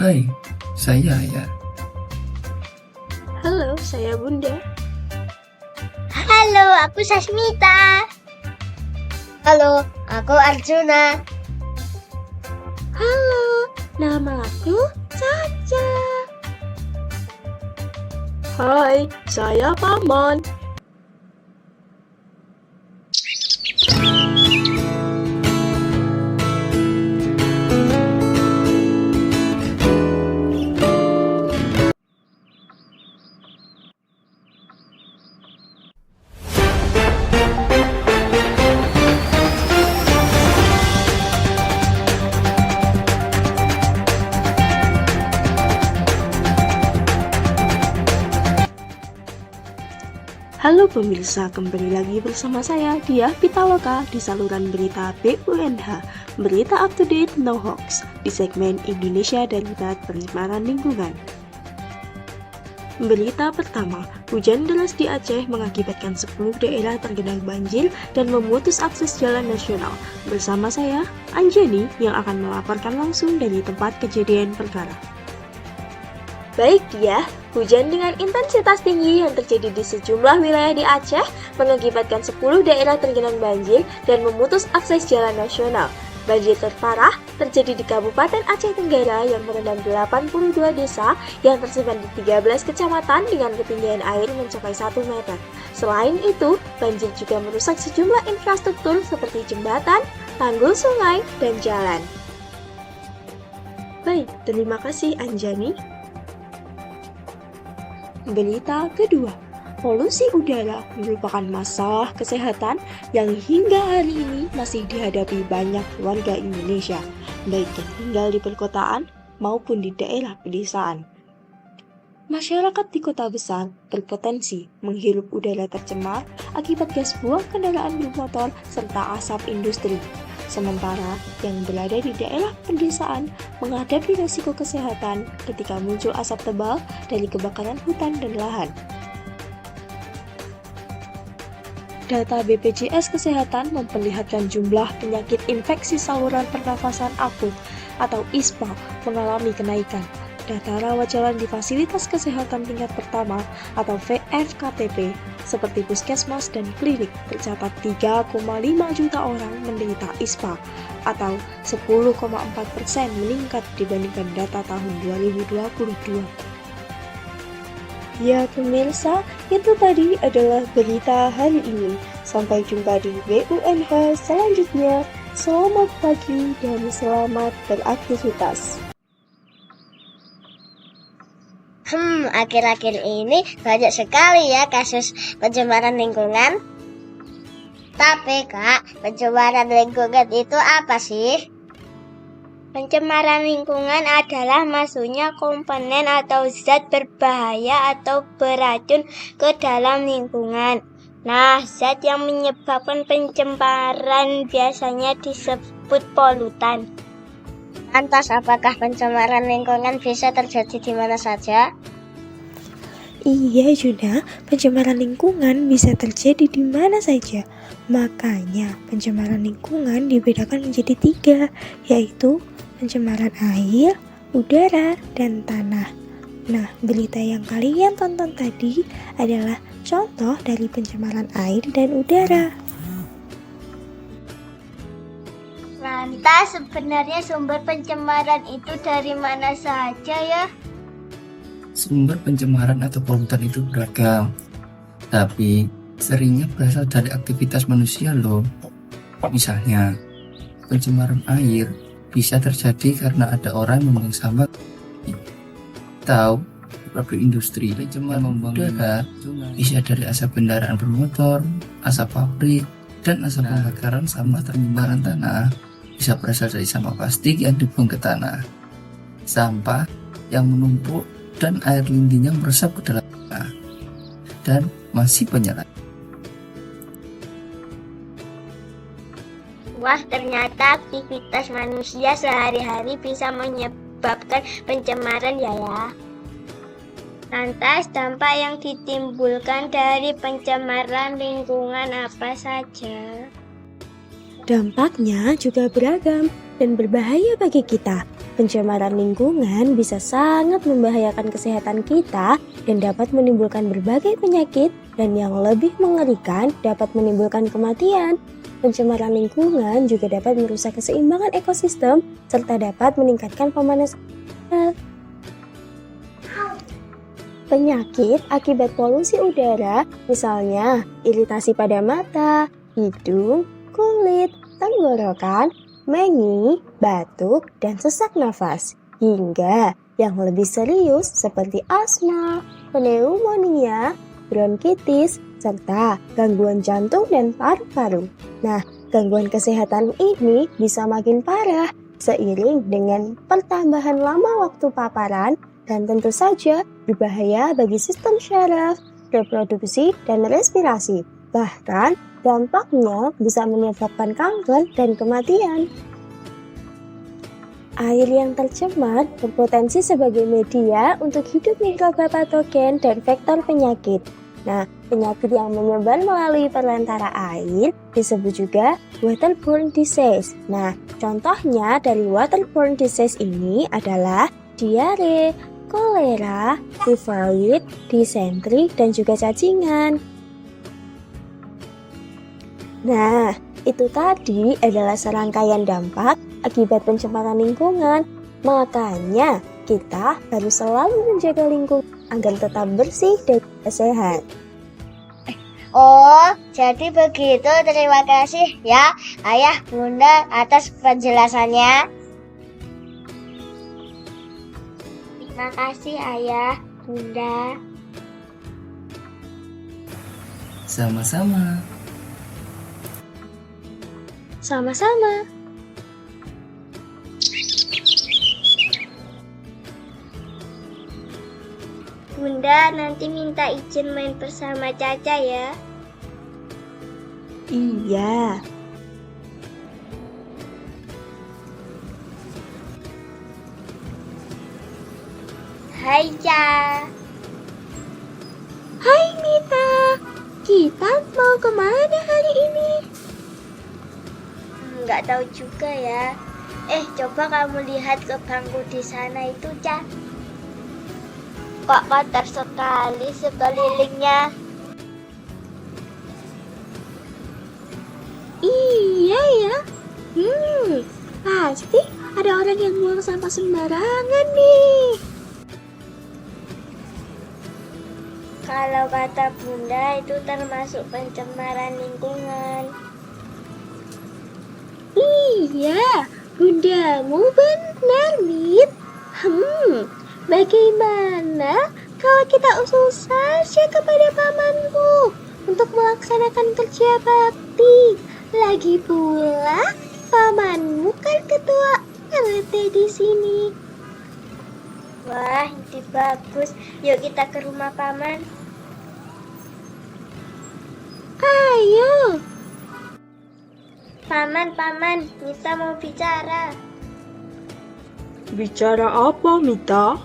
Hai, saya Ayah. Halo, saya Bunda. Halo, aku Sasmita. Halo, aku Arjuna. Halo, nama aku Caca. Hai, saya Paman. Halo pemirsa, kembali lagi bersama saya Diah Pitaloka di saluran berita BUNH, berita up to date no hoax di segmen Indonesia Darurat Pencemaran Lingkungan. Berita pertama, hujan deras di Aceh mengakibatkan 10 daerah tergenang banjir dan memutus akses jalan nasional. Bersama saya, Anjani, yang akan melaporkan langsung dari tempat kejadian perkara. Baik dia, hujan dengan intensitas tinggi yang terjadi di sejumlah wilayah di Aceh mengakibatkan 10 daerah tergenang banjir dan memutus akses jalan nasional. Banjir terparah terjadi di Kabupaten Aceh Tenggara yang merendam 82 desa yang tersebar di 13 kecamatan dengan ketinggian air mencapai 1 meter. Selain itu, banjir juga merusak sejumlah infrastruktur seperti jembatan, tanggul sungai, dan jalan. Baik, terima kasih Anjani. Berita kedua, polusi udara merupakan masalah kesehatan yang hingga hari ini masih dihadapi banyak warga Indonesia, baik yang tinggal di perkotaan maupun di daerah pedesaan. Masyarakat di kota besar berpotensi menghirup udara tercemar akibat gas buang kendaraan bermotor serta asap industri. Sementara yang berada di daerah pedesaan menghadapi risiko kesehatan ketika muncul asap tebal dari kebakaran hutan dan lahan. Data BPJS Kesehatan memperlihatkan jumlah penyakit infeksi saluran pernafasan akut atau ISPA mengalami kenaikan. Data rawat jalan di fasilitas kesehatan tingkat pertama atau VFKTP seperti puskesmas dan klinik tercatat 3,5 juta orang menderita ISPA atau 10,4% meningkat dibandingkan data tahun 2022. Ya pemirsa, itu tadi adalah berita hari ini. Sampai jumpa di BUNH selanjutnya. Selamat pagi dan selamat beraktivitas. Akhir-akhir ini banyak sekali ya kasus pencemaran lingkungan. Tapi Kak, pencemaran lingkungan itu apa sih? Pencemaran lingkungan adalah masuknya komponen atau zat berbahaya atau beracun ke dalam lingkungan. Nah, zat yang menyebabkan pencemaran biasanya disebut polutan. Lantas, apakah pencemaran lingkungan bisa terjadi di mana saja? Iya Juna, pencemaran lingkungan bisa terjadi di mana saja. Makanya pencemaran lingkungan dibedakan menjadi 3, yaitu pencemaran air, udara, dan tanah. Nah, berita yang kalian tonton tadi adalah contoh dari pencemaran air dan udara. Lantas, sebenarnya sumber pencemaran itu dari mana saja ya? Sumber pencemaran atau polutan itu beragam, tapi seringnya berasal dari aktivitas manusia loh. Misalnya, pencemaran air bisa terjadi karena ada orang yang membuang sampah atau pabrik industri. Pencemaran udara bisa dari asap kendaraan bermotor, asap pabrik, dan asap pembakaran sampah. Pencemaran tanah bisa berasal dari sampah plastik yang dibuang ke tanah, sampah yang menumpuk, dan air lindinya meresap ke dalam tanah, dan masih banyak lagi. Wah, ternyata aktivitas manusia sehari-hari bisa menyebabkan pencemaran ya. Lantas, dampak yang ditimbulkan dari pencemaran lingkungan apa saja? Dampaknya juga beragam dan berbahaya bagi kita. pencemaran lingkungan bisa sangat membahayakan kesehatan kita dan dapat menimbulkan berbagai penyakit dan yang lebih mengerikan dapat menimbulkan kematian. Pencemaran lingkungan juga dapat merusak keseimbangan ekosistem serta dapat meningkatkan pemanasan. Penyakit akibat polusi udara, misalnya iritasi pada mata, hidung, kulit, tenggorokan, mengi, batuk, dan sesak nafas. Hingga yang lebih serius seperti asma, pneumonia, bronkitis, serta gangguan jantung dan paru-paru. Nah, gangguan kesehatan ini bisa makin parah seiring dengan pertambahan lama waktu paparan dan tentu saja berbahaya bagi sistem syaraf, reproduksi, dan respirasi. Bahkan, dampaknya bisa menyebabkan kanker dan kematian. Air yang tercemar berpotensi sebagai media untuk hidup mikroba patogen dan vektor penyakit. Nah, penyakit yang menyebar melalui perantara air disebut juga waterborne disease. Nah, contohnya dari waterborne disease ini adalah diare, kolera, tifoid, disentri, dan juga cacingan. Nah, itu tadi adalah serangkaian dampak akibat pencemaran lingkungan. Makanya, kita harus selalu menjaga lingkungan agar tetap bersih dan sehat. Oh, jadi begitu. Terima kasih ya, Ayah, Bunda, atas penjelasannya. Terima kasih, Ayah, Bunda. Sama-sama. Sama-sama. Bunda nanti minta izin main bersama Caca ya. Iya. Hai, Ca. Hai Mita, kita mau kemana hari ini? Nggak tahu juga ya. Coba kamu lihat ke bangku di sana itu, Ca. Kok kotor sekali sekelilingnya. Iya ya. Pasti ada orang yang buang sampah sembarangan nih. Kalau kata Bunda itu termasuk pencemaran lingkungan. Iya, bundamu benar, Mit. Bagaimana kalau kita usul saja kepada pamanmu untuk melaksanakan kerja bakti? Lagi pula, pamanmu kan ketua RT di sini. Wah, ini bagus. Yuk kita ke rumah paman. Ayo. Paman, Mita mau bicara. Bicara apa, Mita?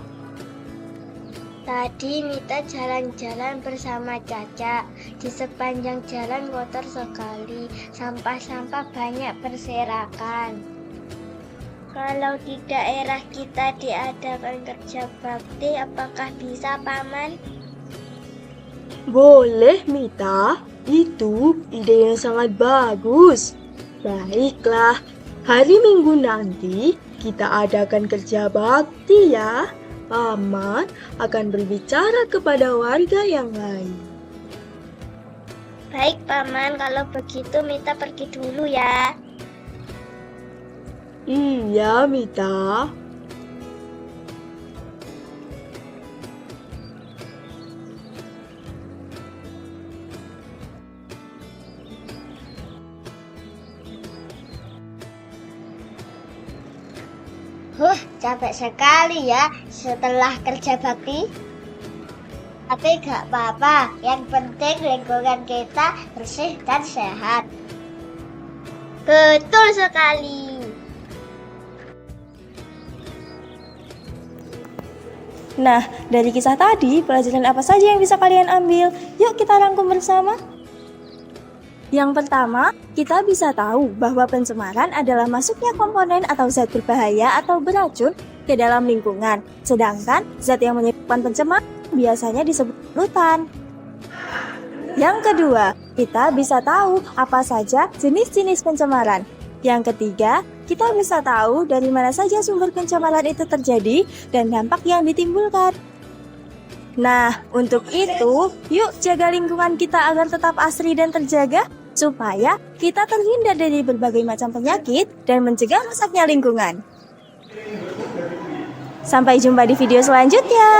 Tadi Mita jalan-jalan bersama Caca. Di sepanjang jalan kotor sekali. Sampah-sampah banyak berserakan. Kalau di daerah kita diadakan kerja bakti, apakah bisa, Paman? Boleh, Mita. Itu ide yang sangat bagus. Baiklah, hari Minggu nanti kita adakan kerja bakti ya. Paman akan berbicara kepada warga yang lain. Baik, Paman. Kalau begitu Mita pergi dulu ya. Iya, Mita. Capek sekali ya setelah kerja bakti. Tapi gak apa-apa, yang penting lingkungan kita bersih dan sehat. Betul sekali. Nah, dari kisah tadi, pelajaran apa saja yang bisa kalian ambil? Yuk kita rangkum bersama. Yang pertama, kita bisa tahu bahwa pencemaran adalah masuknya komponen atau zat berbahaya atau beracun ke dalam lingkungan. Sedangkan zat yang menyebabkan pencemar biasanya disebut polutan. Yang kedua, kita bisa tahu apa saja jenis-jenis pencemaran. Yang ketiga, kita bisa tahu dari mana saja sumber pencemaran itu terjadi dan dampak yang ditimbulkan. Nah, untuk itu, yuk jaga lingkungan kita agar tetap asri dan terjaga, supaya kita terhindar dari berbagai macam penyakit dan mencegah rusaknya lingkungan. Sampai jumpa di video selanjutnya.